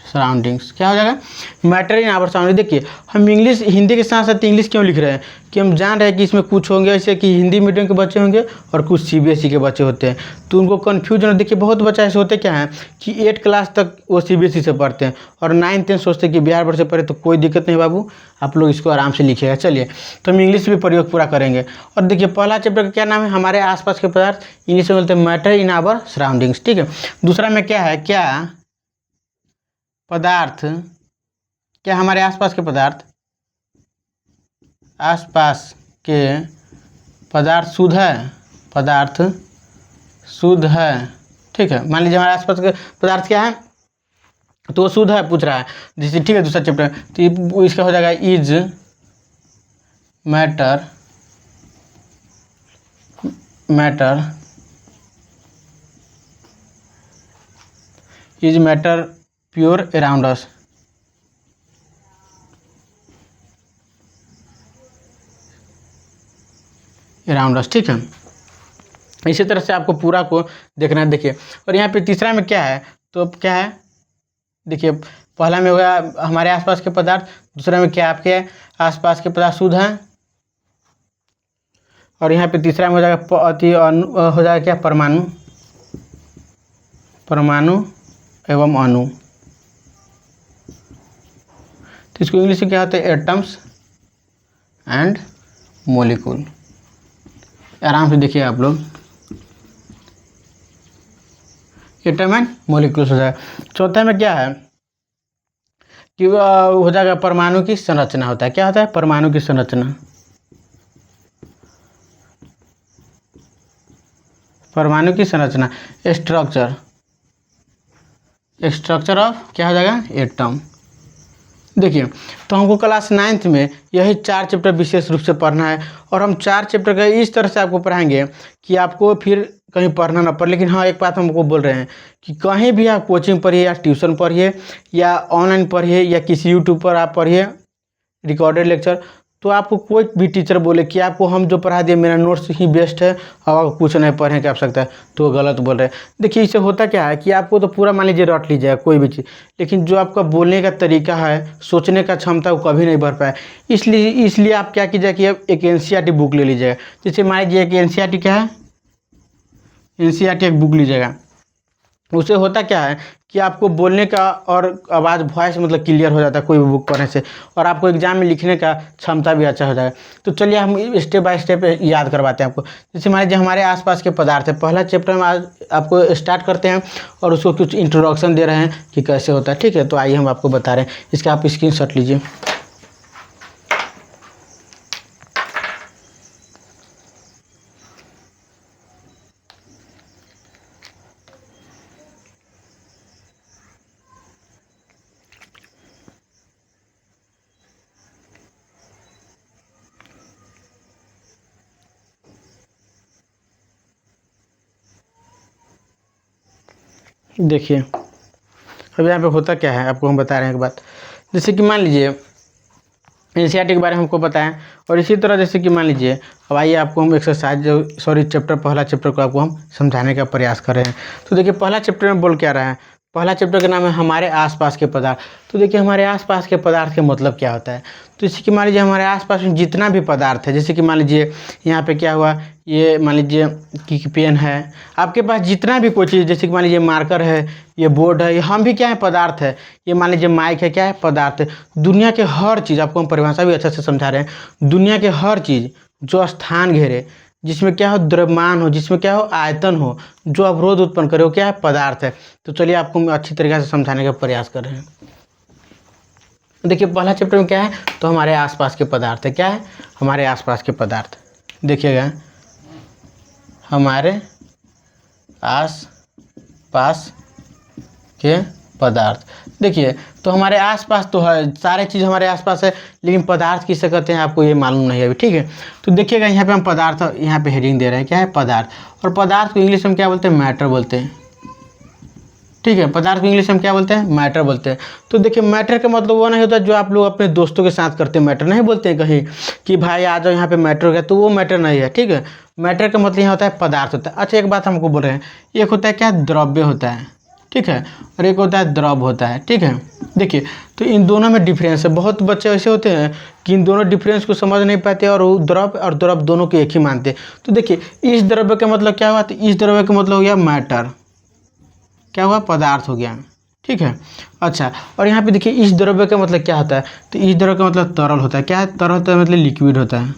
सराउंडिंग्स क्या हो जाएगा, मैटर इन आवर सराउंडिंग। देखिए हम इंग्लिश हिंदी के साथ साथ इंग्लिश क्यों लिख रहे हैं कि हम जान रहे हैं कि इसमें कुछ होंगे ऐसे कि हिंदी मीडियम के बच्चे होंगे और कुछ सीबीएसई के बच्चे होते हैं, तो उनको कन्फ्यूजन। देखिए बहुत बच्चा ऐसे होते क्या है कि 8 क्लास तक वो सीबीएसई से पढ़ते हैं और 9 10 सोचते हैं कि बिहार बोर्ड से पढ़े, तो कोई दिक्कत नहीं बाबू, आप लोग इसको आराम से लिखिएगा। चलिए तो हम इंग्लिश भी प्रयोग पूरा करेंगे। और देखिए पहला चैप्टर का क्या नाम है, हमारे आसपास के पदार्थ, इंग्लिश में बोलते हैं मैटर इन आवर सराउंडिंग्स, ठीक है। दूसरा में क्या है, क्या पदार्थ, क्या हमारे आसपास के पदार्थ, आसपास के पदार्थ शुद्ध है, पदार्थ शुद्ध है, ठीक है। मान लीजिए हमारे आसपास के पदार्थ क्या है, तो वो शुद्ध है पूछ रहा है जैसे, ठीक है। दूसरा चैप्टर तो इसका हो जाएगा is matter pure around us, ठीक है। इसी तरह से आपको पूरा को देखना है। देखिए और यहाँ पे तीसरा में क्या है, तो क्या है, देखिए पहला में होगा हमारे आसपास के पदार्थ, दूसरा में क्या आपके आसपास के पदार्थ शुद्ध हैं, और यहाँ पे तीसरा में हो जाएगा हो जाएगा क्या, परमाणु एवं अणु। तो इसको इंग्लिश में क्या होता है, एटम्स एंड मोलिक्यूल। आराम से देखिए आप लोग, एटम एंड मोलिक्यूल्स हो जाएगा। चौथा में क्या है कि हो जाएगा परमाणु की संरचना होता है। क्या होता है, परमाणु की संरचना, परमाणु की संरचना, स्ट्रक्चर ऑफ क्या हो जाएगा, एटम। देखिए तो हमको क्लास 9th में यही 4 चैप्टर विशेष रूप से पढ़ना है, और हम 4 चैप्टर का इस तरह से आपको पढ़ाएंगे कि आपको फिर कहीं पढ़ना ना पड़े। लेकिन हाँ एक बात हमको बोल रहे हैं कि कहीं भी आप कोचिंग पढ़िए या ट्यूशन पढ़िए या ऑनलाइन पढ़िए या किसी यूट्यूब पर आप पढ़िए रिकॉर्डेड लेक्चर, तो आपको कोई भी टीचर बोले कि आपको हम जो पढ़ा दिए मेरा नोट्स ही बेस्ट है और आपको कुछ नहीं पढ़ने की आवश्यकता है, तो वो गलत बोल रहे हैं। देखिए इससे होता क्या है कि आपको तो पूरा मान लीजिए रट लीजिएगा कोई भी चीज़, लेकिन जो आपका बोलने का तरीका है, सोचने का क्षमता, वो कभी नहीं बढ़ पाए। इसलिए आप क्या कीजिएगा कि अब एक एनसीईआरटी बुक ले लीजिएगा। जैसे मान लीजिए कि एनसीईआरटी क्या है, एनसीईआरटी एक बुक लीजिएगा, उससे होता क्या है कि आपको बोलने का और आवाज़ वॉइस मतलब क्लियर हो जाता है कोई भी बुक पढ़ने से, और आपको एग्जाम में लिखने का क्षमता भी अच्छा हो जाएगा। तो चलिए हम स्टेप बाय स्टेप याद करवाते हैं आपको। जैसे मान लीजिए हमारे आसपास के पदार्थ है, पहला चैप्टर में आज आपको स्टार्ट करते हैं और उसको कुछ इंट्रोडक्शन दे रहे हैं कि कैसे होता है, ठीक है। तो आइए हम आपको बता रहे हैं, इसका आप स्क्रीनशॉट लीजिए। देखिए अब यहाँ पे होता क्या है आपको हम बता रहे हैं एक बात। जैसे कि मान लीजिए एनसीईआरटी के बारे में हमको बताएं, और इसी तरह जैसे कि मान लीजिए अब आइए आपको हम पहला चैप्टर को आपको हम समझाने का प्रयास कर रहे हैं। तो देखिए पहला चैप्टर में बोल क्या रहा है, पहला चैप्टर का नाम है हमारे आसपास के पदार्थ। तो देखिए हमारे आसपास के पदार्थ का मतलब क्या होता है, तो जैसे कि मान लीजिए हमारे आसपास में जितना भी पदार्थ है, जैसे कि मान लीजिए यहाँ पे क्या हुआ, ये मान लीजिए कि पेन है, आपके पास जितना भी कोई चीज़, जैसे कि मान लीजिए मार्कर है, ये बोर्ड है, ये हम भी क्या है, पदार्थ है। ये मान लीजिए माइक है, क्या है, पदार्थ है। दुनिया के हर चीज़, आपको हम परिभाषा भी अच्छे से समझा रहे हैं, दुनिया के हर चीज़ जो स्थान घेरे, जिसमें क्या हो, द्रव्यमान हो, जिसमें क्या हो, आयतन हो, जो अवरोध उत्पन्न करे, वो क्या है, पदार्थ है। तो चलिए आपको हम अच्छी तरीके से समझाने का प्रयास कर रहे हैं। देखिए पहला चैप्टर में क्या है, तो हमारे आसपास के पदार्थ है। क्या है, हमारे आसपास के पदार्थ। देखिएगा हमारे आस पास के पदार्थ। देखिए तो हमारे आसपास तो है, सारे चीज़ हमारे आसपास है, लेकिन पदार्थ किसे कहते हैं आपको ये मालूम नहीं है अभी, ठीक है। तो देखिएगा यहाँ पे हम पदार्थ, यहाँ पे हेडिंग दे रहे हैं, क्या है, पदार्थ। और पदार्थ को इंग्लिश में क्या बोलते हैं, मैटर बोलते हैं, ठीक है। पदार्थ को इंग्लिश में हम क्या बोलते हैं? मैटर बोलते हैं। तो देखिए मैटर का मतलब वो नहीं होता जो आप लोग अपने दोस्तों के साथ करते हैं, मैटर नहीं बोलते हैं कहीं कि भाई आ जाओ यहाँ पे मैटर हो गया, तो वो मैटर नहीं है, ठीक है। मैटर का मतलब यहाँ होता है पदार्थ होता है। अच्छा एक बात हमको बोल रहे हैं, एक होता है क्या? द्रव्य होता है, ठीक है, और एक होता है द्रव होता है, ठीक है। देखिए तो इन दोनों में डिफरेंस है। बहुत बच्चे ऐसे होते हैं कि इन दोनों डिफरेंस को समझ नहीं पाते और वो द्रव और द्रव दोनों को एक ही मानते हैं। तो देखिए इस द्रव्य का मतलब क्या हुआ? तो इस द्रव्य का मतलब हो गया मैटर, क्या हुआ? पदार्थ हो गया, ठीक है। अच्छा और यहाँ पे देखिए इस द्रव्य का मतलब क्या होता है? तो इस द्रव्य का मतलब तरल होता है। क्या है? तरल होता है मतलब लिक्विड होता है।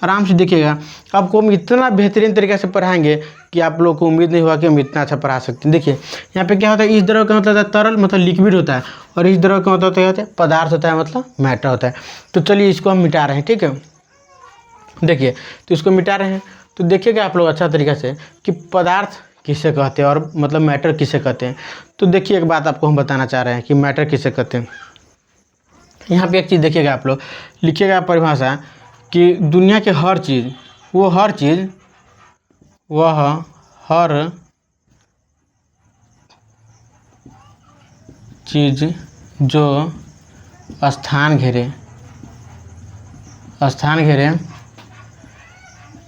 आराम से देखिएगा, आपको हम इतना बेहतरीन तरीके से पढ़ाएंगे कि आप लोग को उम्मीद नहीं हुआ कि हम इतना अच्छा पढ़ा सकते हैं। देखिए यहाँ पे क्या होता है? इस द्रव्य का मतलब तरल मतलब लिक्विड होता है, और इस द्रव्य का मतलब क्या होता है? पदार्थ होता है, मतलब मैटर होता है। तो चलिए इसको हम मिटा रहे हैं, ठीक है। देखिए तो इसको मिटा रहे हैं, तो देखिएगा आप लोग अच्छा तरीके से कि पदार्थ किसे कहते हैं और मतलब मैटर किसे कहते हैं। तो देखिए एक बात आपको हम बताना चाह रहे हैं कि मैटर किसे कहते हैं। यहाँ पे एक चीज़ देखिएगा, आप लोग लिखिएगा परिभाषा कि दुनिया के हर चीज़, वह हर चीज़ जो स्थान घेरे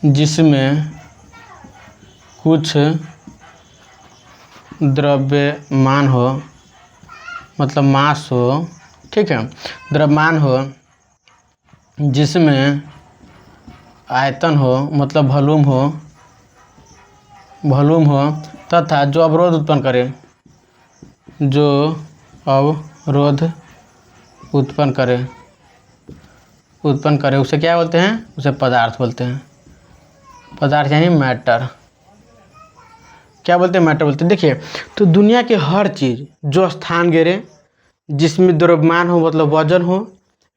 जिसमें कुछ द्रव्यमान हो, मतलब मास हो, ठीक है, द्रव्यमान हो, जिसमें आयतन हो, मतलब वॉल्यूम हो तथा जो अवरोध उत्पन्न करे उसे क्या बोलते हैं? उसे पदार्थ बोलते हैं। पदार्थ यानी मैटर। क्या बोलते हैं? मैटर बोलते हैं। देखिए तो दुनिया के हर चीज़ जो स्थान घेरे, जिसमें द्रव्यमान हो, मतलब वजन हो,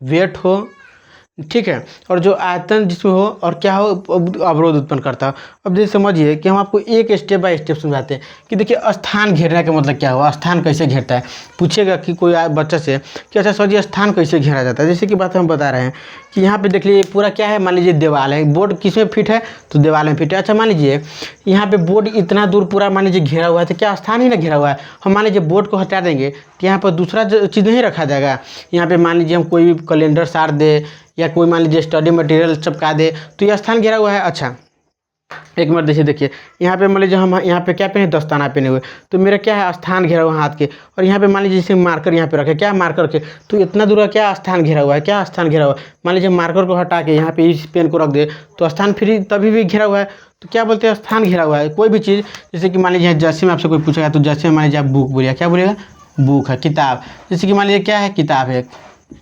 वेट हो, ठीक है, और जो आयतन जिसमें हो और क्या हो, अवरोध उत्पन्न करता है। अब जैसे समझिए कि हम आपको एक स्टेप बाय स्टेप समझाते हैं कि देखिए स्थान घेरने का मतलब क्या हुआ, स्थान कैसे घेरता है। पूछेगा कि कोई बच्चा से कि अच्छा सर जी स्थान कैसे घेरा जाता है। जैसे कि बात हम बता रहे हैं कि यहाँ पे देख लीजिए पूरा क्या है, मान लीजिए दीवार है, बोर्ड किस में फिट है? तो दीवार में फिट है। अच्छा मान लीजिए यहाँ पे बोर्ड इतना दूर पूरा मान लीजिए घेरा हुआ है, तो क्या स्थान ही ना घेरा हुआ है? हम मान लीजिए बोर्ड को हटा देंगे तो यहाँ पर दूसरा चीज़ नहीं रखा जाएगा। यहाँ पे मान लीजिए हम कोई भी कैलेंडर सार दे या कोई मान लीजिए स्टडी मटेरियल चिपका दे, तो यह स्थान घेरा हुआ है। अच्छा एक मिनट देखिए यहाँ पे मान लीजिए हम यहाँ पे क्या पहने, दस्ताना पहने हुए, तो मेरा क्या है? स्थान घेरा हुआ हाथ के। और यहाँ पे मान लीजिए जैसे मार्कर यहाँ पे रखे, क्या मार्कर के, तो इतना दूर का क्या स्थान घेरा हुआ है? क्या स्थान घेरा हुआ है? मान लीजिए मार्कर को हटा के यहाँ पे इस पेन को रख दे तो स्थान फिर तभी भी घेरा हुआ है। तो क्या बोलते हैं? स्थान घेरा हुआ है। कोई भी चीज़ जैसे कि मान लीजिए जैसे में आपसे कोई पूछेगा तो जैसे मान लीजिए आप बुक बोलिए, क्या बोलिएगा? बुक है। किताब, जैसे कि मान लीजिए क्या है? किताब है,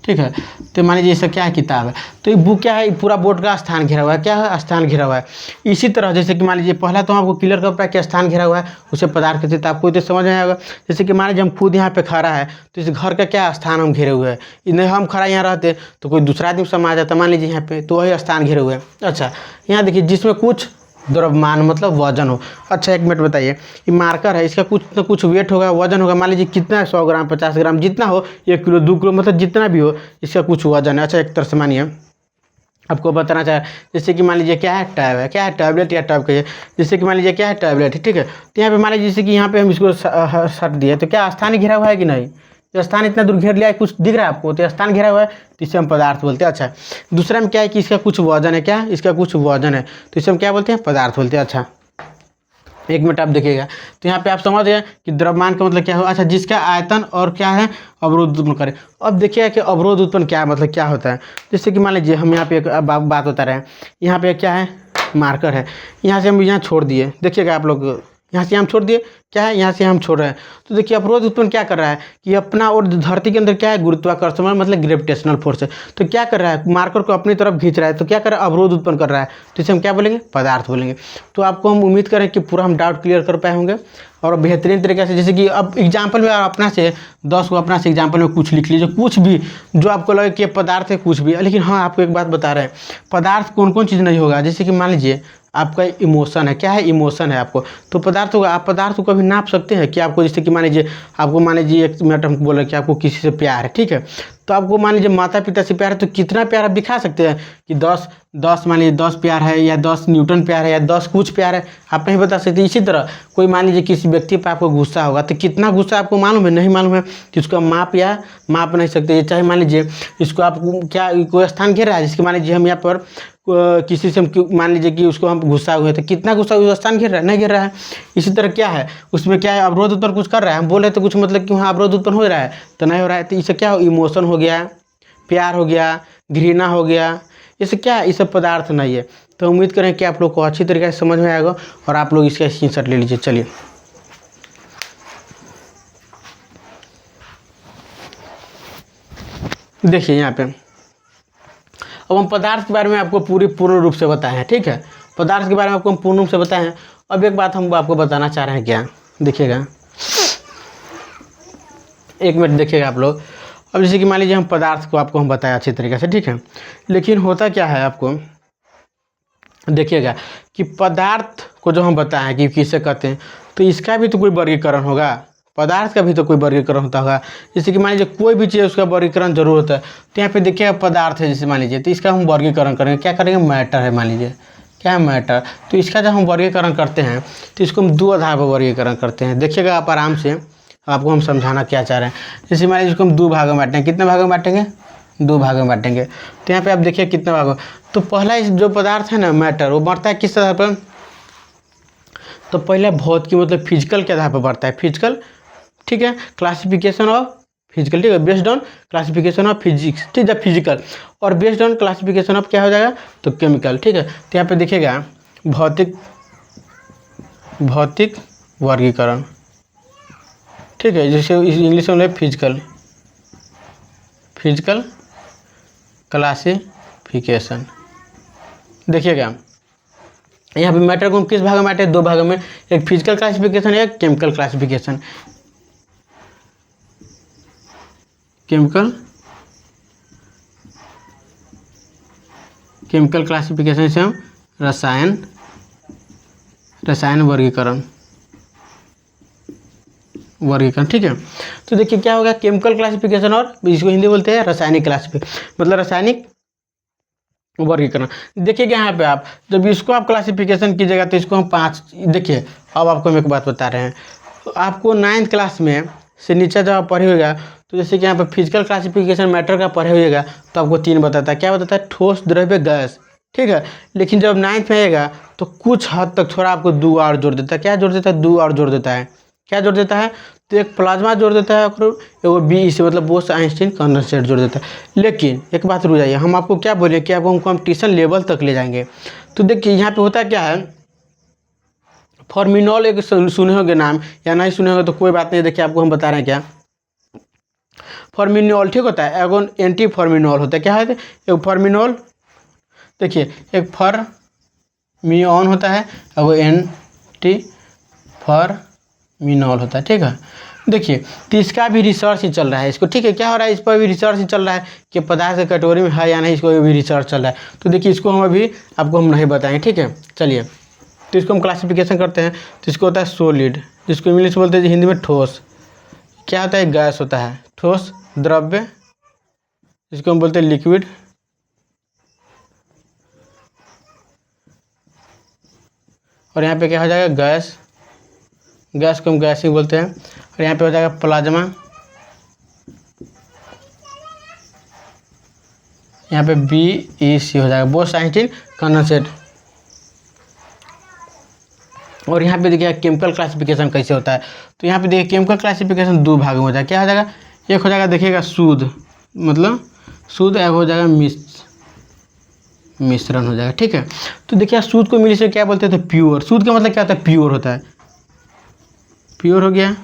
ठीक है। तो मान लीजिए इसका क्या है? किताब है। तो ये बुक क्या है? पूरा बोर्ड का स्थान घेरा हुआ है। क्या है? स्थान घेरा हुआ है। इसी तरह जैसे कि मान लीजिए पहला तो आपको क्लियर कर पाया कि स्थान घेरा हुआ है, उसे पदार्थ कहते हैं। तो आपको तो समझ में आएगा। जैसे कि मान लीजिए हम खुद यहाँ पे खड़ा है, तो इस घर का क्या स्थान हम घेरे हुए हैं। नहीं हम खड़ा यहाँ रहते तो कोई दूसरा आदमी समा जाता मान लीजिए यहाँ पे, तो वही स्थान घेरे हुए हैं। अच्छा यहाँ देखिए जिसमें कुछ द्रव्यमान मतलब वजन हो। अच्छा एक मिनट बताइए, ये मार्कर है, इसका कुछ ना कुछ वेट होगा, वजन होगा। मान लीजिए कितना है? 100 ग्राम, 50 ग्राम, जितना हो, 1 किलो, 2 किलो, मतलब जितना भी हो, इसका कुछ वजन है। अच्छा एक तरह से मानिए आपको बताना चाहे, जैसे कि मान लीजिए क्या है? टैब है। क्या है? टैबलेट या टैब कहिए। जैसे कि मान लीजिए क्या है? टैबलेट है, ठीक है। तो यहाँ पे मान लीजिए जैसे कि यहाँ पे हम इसको सट दिए, तो क्या स्थान घेरा हुआ है कि नहीं? तो स्थान इतना दूर घेर लिया है, कुछ दिख रहा है आपको, तो स्थान घेरा हुआ है, तो इसे हम पदार्थ बोलते हैं। अच्छा दूसरा में क्या है कि इसका कुछ वजन है। क्या? इसका कुछ वजन है, तो इसे हम क्या बोलते हैं? पदार्थ बोलते हैं। अच्छा एक मिनट आप देखिएगा, तो यहाँ पे आप समझ गए कि द्रव्यमान का मतलब क्या हो। अच्छा जिसका आयतन और क्या है? अवरोध उत्पन्न करे। अब देखिएगा कि अवरोध उत्पन्न क्या है, मतलब क्या होता है। जैसे कि मान लीजिए हम यहाँ पे एक बात बता रहे हैं, यहाँ पे क्या है? मार्कर है, यहाँ से हम यहाँ छोड़ दिए, देखिएगा आप लोग यहाँ से हम छोड़ दिए, क्या है? यहाँ से हम छोड़ रहे हैं, तो देखिए अवरोध उत्पन्न क्या कर रहा है कि अपना, और धरती के अंदर क्या है? गुरुत्वाकर्षण मतलब ग्रेविटेशनल फोर्स है। तो क्या कर रहा है? मार्कर को अपनी तरफ खींच रहा है, तो क्या कर रहा है? अवरोध उत्पन्न कर रहा है, तो इसे हम क्या बोलेंगे? पदार्थ बोलेंगे। तो आपको हम उम्मीद करें कि पूरा हम डाउट क्लियर कर पाए होंगे और बेहतरीन तरीके से। जैसे कि अब एग्जाम्पल में आप अपना से 10 को अपना से एग्जाम्पल में कुछ लिख लीजिए, कुछ भी जो आपको लगे कि पदार्थ है, कुछ भी। लेकिन हाँ आपको एक बात बता रहे हैं, पदार्थ कौन कौन चीज़ नहीं होगा। जैसे कि मान लीजिए आपका इमोशन है। क्या है? इमोशन है आपको। तो पदार्थों का आप पदार्थों को भी नाप सकते हैं कि आपको, जैसे कि मान लीजिए आपको, मान लीजिए एक मिनट हमको बोला कि आपको किसी से प्यार है, ठीक है, तो आपको मान लीजिए माता पिता से प्यार है, तो कितना प्यार आप दिखा सकते हैं कि 10 मान लीजिए 10 प्यार है या 10 न्यूटन प्यार है या 10 कुछ प्यार है, आप नहीं बता सकते। इसी तरह कोई मान लीजिए किसी व्यक्ति पर आपको गुस्सा होगा, तो कितना गुस्सा आपको मालूम है? नहीं मालूम है, तो इसको माप नहीं सकते। ये चाहे मान लीजिए इसको आप क्या कोई स्थान घेर रहा है, जिसके मान लीजिए हम यहाँ पर किसी से हम मान लीजिए कि उसको हम गुस्सा हुए थे, कितना गुस्सा उस स्थान घेर रहा है? नहीं घेर रहा है। इसी तरह क्या है, उसमें क्या है, अवरोध उत्पन्न कुछ कर रहा है, हम बोल रहे तो कुछ मतलब कि वहाँ अवरोध उत्पन्न हो रहा है, तो नहीं हो रहा है। तो इससे क्या हो, इमोशन हो गया, प्यार हो गया, घृणा हो गया, इससे क्या है, ये सब पदार्थ नहीं है। तो उम्मीद करें कि आप लोग को अच्छी तरीके से समझ में आएगा और आप लोग इसका स्क्रीनशॉट ले लीजिए। चलिए देखिए यहाँ पे अब हम पदार्थ के बारे में आपको पूर्ण रूप से बताए हैं, ठीक है, पदार्थ के बारे में आपको हम पूर्ण रूप से बताए हैं। अब एक बात हम आपको बताना चाह रहे हैं, क्या देखिएगा, एक मिनट देखिएगा आप लोग। अब जैसे कि मान लीजिए हम पदार्थ को आपको हम बताया अच्छी तरीके से, ठीक है, लेकिन होता क्या है, आपको देखिएगा कि पदार्थ को जो हम बताएं कि किसे कहते हैं, तो इसका भी तो कोई वर्गीकरण होगा, पदार्थ का भी तो कोई वर्गीकरण होता होगा। जैसे कि मान लीजिए कोई भी चीज़ उसका वर्गीकरण जरूर होता है। तो यहाँ पे देखिएगा पदार्थ है, जैसे मान लीजिए, तो इसका हम वर्गीकरण करेंगे, क्या करेंगे, मैटर है, मान लीजिए क्या है, मैटर। तो इसका जब हम वर्गीकरण करते हैं तो इसको हम 2 आधार पर वर्गीकरण करते हैं। देखिएगा आप आराम से, आपको हम समझाना क्या चाह रहे हैं। जैसे मान लीजिए इसको हम 2 भागों में बांटेंगे, कितने भागों में बांटेंगे, 2 भागों में बांटेंगे। तो यहाँ पे आप देखिए कितने भागों, तो पहला इस जो पदार्थ है ना, मैटर, वो बढ़ता है किस आधार पर, तो पहले भौतिकी मतलब फिजिकल के आधार पर बढ़ता है, फिजिकल, ठीक है, क्लासिफिकेशन ऑफ फिजिकल, ठीक है, based on classification of physics, ठीक है, फिजिकल, और बेस्ड ऑन क्लासिफिकेशन ऑफ क्या हो जाएगा, तो केमिकल, ठीक है। तो यहाँ पे देखिएगा भौतिक वर्गीकरण, ठीक है, जैसे इंग्लिश में फिजिकल क्लासिफिकेशन। देखिएगा यहाँ पे मैटर को हम किस भाग में बांटे, 2 भागों में, एक फिजिकल क्लासिफिकेशन, एक केमिकल क्लासिफिकेशन। केमिकल क्लासिफिकेशन से हम रसायन वर्गीकरण, ठीक है। तो देखिए क्या होगा, केमिकल क्लासिफिकेशन, और इसको हिंदी बोलते हैं रासायनिक क्लासिफिकेशन, मतलब रासायनिक वर्गीकरण। देखिए यहाँ पे आप जब इसको आप क्लासिफिकेशन कीजिएगा तो इसको हम 5, देखिए अब आपको हम एक बात बता रहे हैं, आपको 9th क्लास में से नीचे जब आप पढ़े होगा, तो जैसे कि यहाँ पे फिजिकल क्लासिफिकेशन मैटर का पढ़े होइएगा, तो आपको 3 बताता है, क्या बताता है, ठोस, द्रव्य, गैस, ठीक है। लेकिन जब 9th में आएगा तो कुछ हद तक थोड़ा आपको 2 और जोड़ देता है, क्या जोड़ देता है, 2 और जोड़ देता है, क्या जोड़ देता है, तो एक प्लाज्मा जोड़ देता है और वो बी से मतलब बोस आइंस्टीन कंडेंसेट जोड़ देता है। लेकिन एक बात रुक जाइए, हम आपको क्या बोले कि आपको हम कॉम्पिटिशन लेवल तक ले जाएंगे। तो देखिए यहाँ पे होता क्या है, फॉर्मिनॉल एक सुने होंगे नाम, या नहीं सुने होंगे तो कोई बात नहीं, देखिए आपको हम बता रहे हैं क्या, फॉर्मिनॉल, ठीक होता है, एगो एंटी फॉर्मिनॉल होता है, क्या है, एक फॉर्मिनॉल, देखिए एक फॉर्मियन होता है, एगो एंटी फॉर्मिनॉल होता है, ठीक है। देखिए तो इसका भी रिसर्च ही चल रहा है, इसको, ठीक है, क्या हो रहा है, इस पर भी रिसर्च ही चल रहा है कि पदार्थ के कैटेगरी में है या नहीं, इसको भी रिसर्च चल रहा है। तो देखिए इसको हम अभी आपको हम नहीं बताएंगे, ठीक है। चलिए तो इसको हम क्लासिफिकेशन करते हैं, तो इसको होता है सॉलिड, जिसको इंग्लिश में बोलते हैं, हिंदी में ठोस, क्या होता है, गैस होता है, ठोस, द्रव्य, जिसको हम बोलते हैं लिक्विड, और यहाँ पे क्या हो जाएगा, गैस को हम गैस ही बोलते हैं, और यहाँ पे हो जाएगा प्लाज्मा, यहाँ पे BEC हो जाएगा, बोस आइंस्टीन कंडेंसेट। और यहाँ पे देखिए केमिकल क्लासिफिकेशन कैसे होता है, तो यहाँ पे देखिए केमिकल क्लासिफिकेशन 2 भागों में हो जाएगा, क्या हो जाएगा, एक हो जाएगा देखिएगा शुद्ध, मतलब शुद्ध, एक हो जाएगा मिश्रण हो जाएगा, ठीक है। तो देखिए शुद्ध को इंग्लिश में क्या बोलते हैं, तो प्योर, शुद्ध का मतलब क्या होता है, प्योर होता है, प्योर हो गया।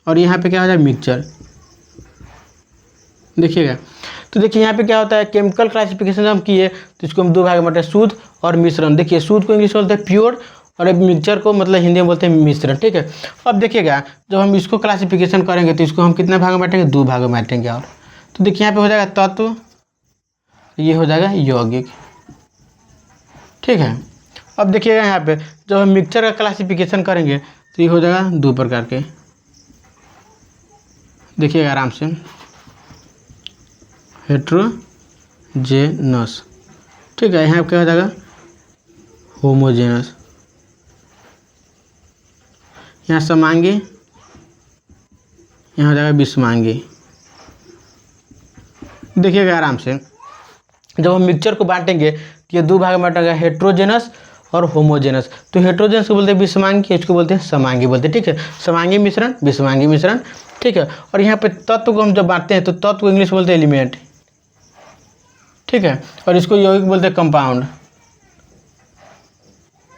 और यहाँ पे क्या हो जाएगा, मिक्सचर, देखिएगा। तो देखिए यहाँ पे क्या होता है, केमिकल क्लासिफिकेशन हम किए तो इसको हम 2 भाग में बांटे, शुद्ध और मिश्रण। देखिए शुद्ध को इंग्लिश में बोलते हैं प्योर, और मिक्सचर को मतलब हिंदी में बोलते हैं मिश्रण, ठीक है। अब देखिएगा जब हम इसको क्लासिफिकेशन करेंगे तो इसको हम कितने भाग में बांटेंगे, 2 भाग में बांटेंगे। और तो देखिए यहाँ पे हो जाएगा तत्व, ये हो जाएगा यौगिक, ठीक है। अब देखिएगा यहाँ पे जब हम मिक्सचर का क्लासिफिकेशन करेंगे तो ये हो जाएगा दो प्रकार के, देखिएगा आराम से, हेट्रोजेनस, ठीक है। यहाँ क्या हो जाएगा होमोजेनस, यहाँ समांगी, यहाँ हो जाएगा विषमांगी। देखिएगा आराम से जब हम मिक्सचर को बांटेंगे तो ये दो भाग में बांटेगा, हेट्रोजेनस और होमोजेनस। तो हेट्रोजेनस को बोलते हैं विषमांगी, इसको बोलते हैं समांगी बोलते हैं, ठीक है। समांगी मिश्रण, विषमांगी मिश्रण, ठीक है। और यहाँ पे तत्व को हम जब बांटते हैं तो तत्व को इंग्लिश बोलते हैं एलिमेंट, ठीक है। और इसको यौगिक बोलते हैं कंपाउंड,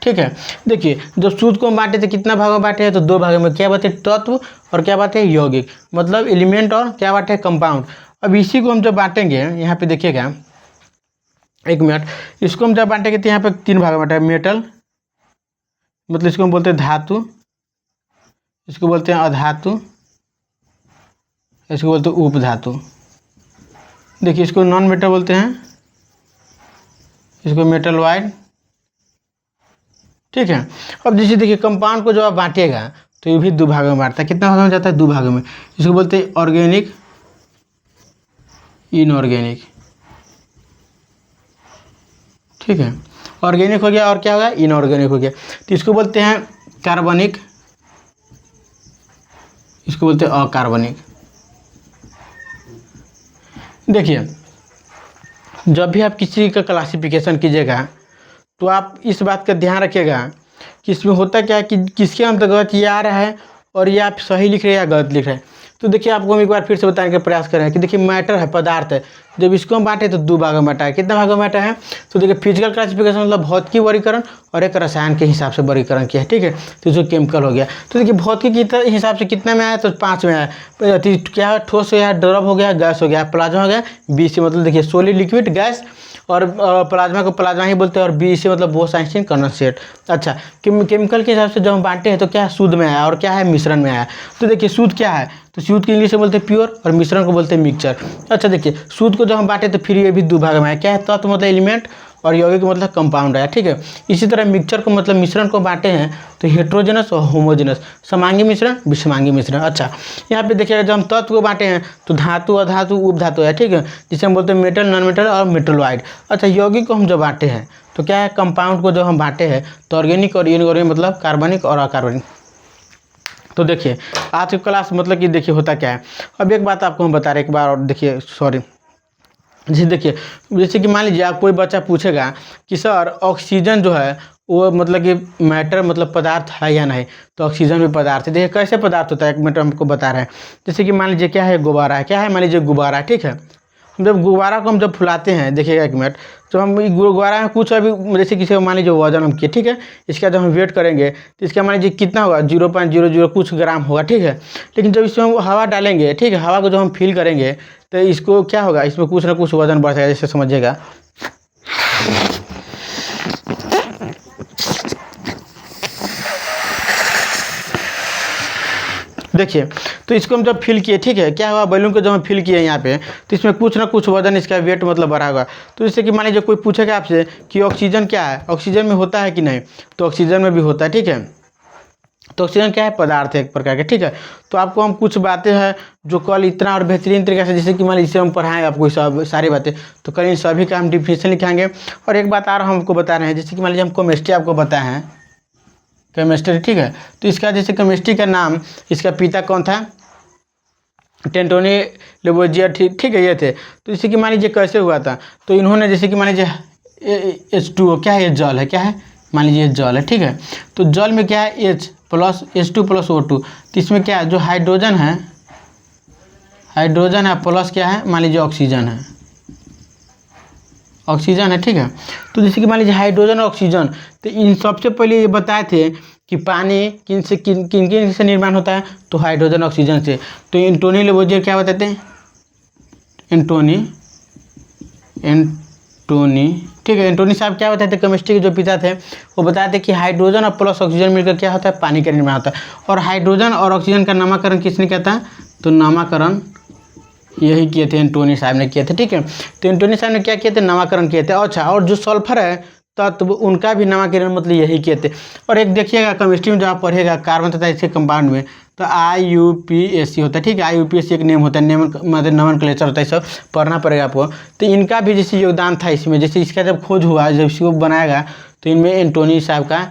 ठीक है। देखिए जब सूत्र को हम बांटे तो कितना भाग में बांटे हैं, तो दो भागों में, क्या बात है तत्व और क्या बात है यौगिक, मतलब एलिमेंट और क्या बात है कंपाउंड। अब इसी को हम जब बांटेंगे, यहाँ पे देखिएगा एक मिनट, इसको हम जब बांटेंगे तो यहाँ पे तीन भाग में बांटा है, मेटल मतलब इसको हम बोलते हैं धातु, इसको बोलते हैं अधातु, इसको बोलते हैं उपधातु। देखिए इसको नॉन मेटल बोलते हैं, इसको मेटल वाइड, ठीक है। अब जैसे देखिए कंपाउंड को जब आप बांटिएगा तो ये भी दो भागों में बांटता है, कितना भागों में जाता है, दो भागों में। इसको बोलते हैं ऑर्गेनिक, इनऑर्गेनिक, ठीक है। ऑर्गेनिक हो गया और क्या होगा इनऑर्गेनिक हो गया। तो इसको बोलते हैं कार्बनिक, इसको बोलते हैं अकार्बनिक। देखिए जब भी आप किसी का क्लासिफिकेशन कीजिएगा तो आप इस बात का ध्यान रखिएगा कि इसमें होता क्या है कि किसके अंतर्गत ये आ रहा है और ये आप सही लिख रहे हैं या गलत लिख रहे हैं। तो देखिए आपको हम एक बार फिर से बताने का प्रयास करें कि देखिए मैटर है, पदार्थ है, जब इसको हम बांटे तो दो भागों में बांटा है, कितना भागों में बांटा है, तो देखिए फिजिकल क्लासिफिकेशन मतलब भौतिकी वर्गीकरण और एक रसायन के हिसाब से वर्गीकरण किया है, ठीक है। तो जो केमिकल हो गया, तो देखिए भौतिकी के हिसाब से कितना में आया, तो 5 में आया। तो क्या है, ठोस हो गया, द्रव हो गया, गैस हो गया, प्लाज्मा हो गया, बी से मतलब देखिए सोलिड, लिक्विड, गैस, और प्लाज्मा को प्लाज्मा ही बोलते हैं, और बी से मतलब बोस आइंस्टीन कंडेंसेट। अच्छा केमिकल के हिसाब से जब हम बांटते हैं तो क्या है शुद्ध में आया और क्या है मिश्रण में आया। तो देखिए शुद्ध क्या है, तो शुद्ध की इंग्लिश में बोलते हैं प्योर और मिश्रण को बोलते हैं मिक्सचर। अच्छा देखिए शुद्ध को जब हम बांटे तो फिर ये भी दो भाग में आया, क्या है तत्व मतलब एलिमेंट और यौगिक मतलब कंपाउंड आया, ठीक है। इसी तरह मिक्सचर को मतलब मिश्रण को बांटे हैं तो हेट्रोजेनस और होमोजेनस, समांगी मिश्रण, विषमांगी मिश्रण। अच्छा यहाँ पे देखिएगा जब हम तत्व को बांटे हैं तो धातु, अधातु, उपधातु है, ठीक है, जिसे हम बोलते हैं मेटल, नॉन मेटल और मेटल वाइड। अच्छा यौगिक को हम जब बांटे हैं तो क्या है, कंपाउंड को जब हम बांटे हैं तो ऑर्गेनिक और इनऑर्गेनिक मतलब कार्बनिक और अकार्बनिक। तो देखिए आज की क्लास मतलब कि देखिए होता क्या है। अब एक बात आपको हम बता रहे एक बार और देखिए, सॉरी, जैसे देखिए जैसे कि मान लीजिए आप कोई बच्चा पूछेगा कि सर ऑक्सीजन जो है वो मतलब कि मैटर मतलब पदार्थ है या नहीं, तो ऑक्सीजन भी पदार्थ है। देखिए कैसे पदार्थ होता है, एक मिनट हमको बता रहे हैं। जैसे कि मान लीजिए क्या है, गुब्बारा है, क्या है, मान लीजिए गुब्बारा है, ठीक है। हम जब गुब्बारा को हम जब फुलाते हैं, देखिएगा एक मिनट, तो हम गुब्बारा में कुछ अभी जैसे किसी मान लीजिए वजन हम किए, ठीक है, इसका जब हम वेट करेंगे तो इसका मान लीजिए कितना होगा 0.00 कुछ ग्राम होगा, ठीक है। लेकिन जब इसमें हम हवा डालेंगे, ठीक है, हवा को जब हम फिल करेंगे तो इसको क्या होगा, इसमें कुछ ना कुछ वजन बढ़ जाएगा, जैसे समझिएगा। देखिए तो इसको हम जब फिल किए, ठीक है, क्या हुआ, बैलून को जब हम फिल किए यहाँ पे तो इसमें कुछ ना कुछ वजन, इसका वेट मतलब बढ़ा होगा। तो जैसे कि मान लीजिए कोई पूछेगा आपसे कि ऑक्सीजन क्या है, ऑक्सीजन में होता है कि नहीं, तो ऑक्सीजन में भी होता है, ठीक है। तो ऑक्सीजन क्या है, पदार्थ है एक प्रकार के, ठीक है। तो आपको हम कुछ बातें हैं जो कल इतना और बेहतरीन तरीके से, जैसे कि मान लीजिए हम पढ़ाएं आपको सब सारी बातें, तो कल इन सभी का हम डिफिनेशन लिखाएंगे। और एक बात और हमको बता रहे हैं, जैसे कि मान लीजिए हम केमिस्ट्री आपको बताए हैं, केमिस्ट्री, ठीक है। तो इसका जैसे केमिस्ट्री का नाम, इसका पिता कौन था, टेंटोनी लेवोजियर, ठीक है, ये थे। तो जैसे कि मान लीजिए कैसे हुआ था, तो इन्होंने जैसे कि मान लीजिए H2O क्या है, ये जल है, क्या है, मान लीजिए जल है, ठीक है। तो जल में क्या है H plus H2 plus O2, तो इसमें क्या है जो हाइड्रोजन है, हाइड्रोजन है प्लस क्या है, मान लीजिए ऑक्सीजन है, ऑक्सीजन है, ठीक है। तो जैसे कि मान लीजिए हाइड्रोजन और ऑक्सीजन, तो इन सबसे पहले ये बताए थे कि पानी किन से किन किन किन से निर्माण होता है, तो हाइड्रोजन ऑक्सीजन से। तो एंटोनी लेवोजियर क्या बताते हैं, एंटोनी, ठीक है, एंटोनी साहब क्या बताते थे, केमिस्ट्री के जो पिता थे, वो बताते थे कि हाइड्रोजन और प्लस ऑक्सीजन मिलकर क्या होता है, पानी का निर्माण होता है। और हाइड्रोजन और ऑक्सीजन का नामकरण किसने किया था, तो नामकरण यही किए थे, एंटोनी साहब ने किए थे, ठीक है। तो एंटोनी साहब ने क्या किए थे, नामकरण किए थे। अच्छा और जो सल्फर है, तत्व उनका भी नामकरण मतलब यही कहते हैं। और एक देखिएगा केमिस्ट्री में जो आप पढ़ेगा कार्बन तथा इसके कंपाउंड में तो IUPAC होता है, ठीक है। IUPAC एक नेम होता है, नेम मतलब नोमेनक्लेचर होता है, सब पढ़ना पड़ेगा आपको। तो इनका भी जैसे योगदान था इसमें, जैसे इसका जब खोज हुआ, जब इसको बनाएगा तो इनमें एंटोनी साहब का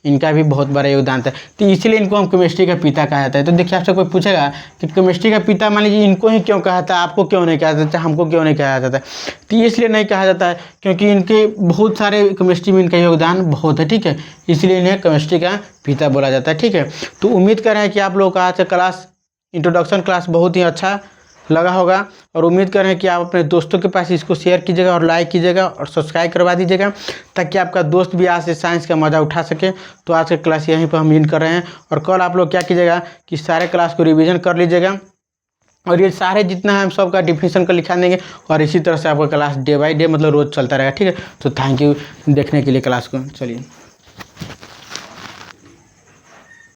इनका भी बहुत बड़ा योगदान था। तो इसलिए इनको हम केमिस्ट्री का पिता कहा जाता है। तो देखिए आपसे कोई पूछेगा कि केमिस्ट्री का पिता मान लीजिए इनको ही क्यों कहा जाता है, आपको क्यों नहीं कहा जाता, हमको क्यों नहीं कहा जाता है, तो इसलिए नहीं कहा जाता है क्योंकि इनके बहुत सारे केमिस्ट्री में इनका योगदान बहुत है, ठीक है। इसलिए इन्हें केमिस्ट्री का पिता बोला जाता है, ठीक है। तो उम्मीद कर रहे हैं कि आप लोगों का आज का क्लास इंट्रोडक्शन क्लास बहुत ही अच्छा लगा होगा, और उम्मीद कर रहे हैं कि आप अपने दोस्तों के पास इसको शेयर कीजिएगा और लाइक कीजिएगा और सब्सक्राइब करवा दीजिएगा, ताकि आपका दोस्त भी आज से साइंस का मज़ा उठा सके। तो आज का क्लास यहीं पर हम एंड कर रहे हैं, और कल आप लोग क्या कीजिएगा कि सारे क्लास को रिवीजन कर लीजिएगा, और ये सारे जितना है हम सबका डिफिनीशन का लिखा देंगे, और इसी तरह से आपका क्लास डे बाय डे मतलब रोज़ चलता रहेगा, ठीक है। तो थैंक यू देखने के लिए क्लास को, चलिए।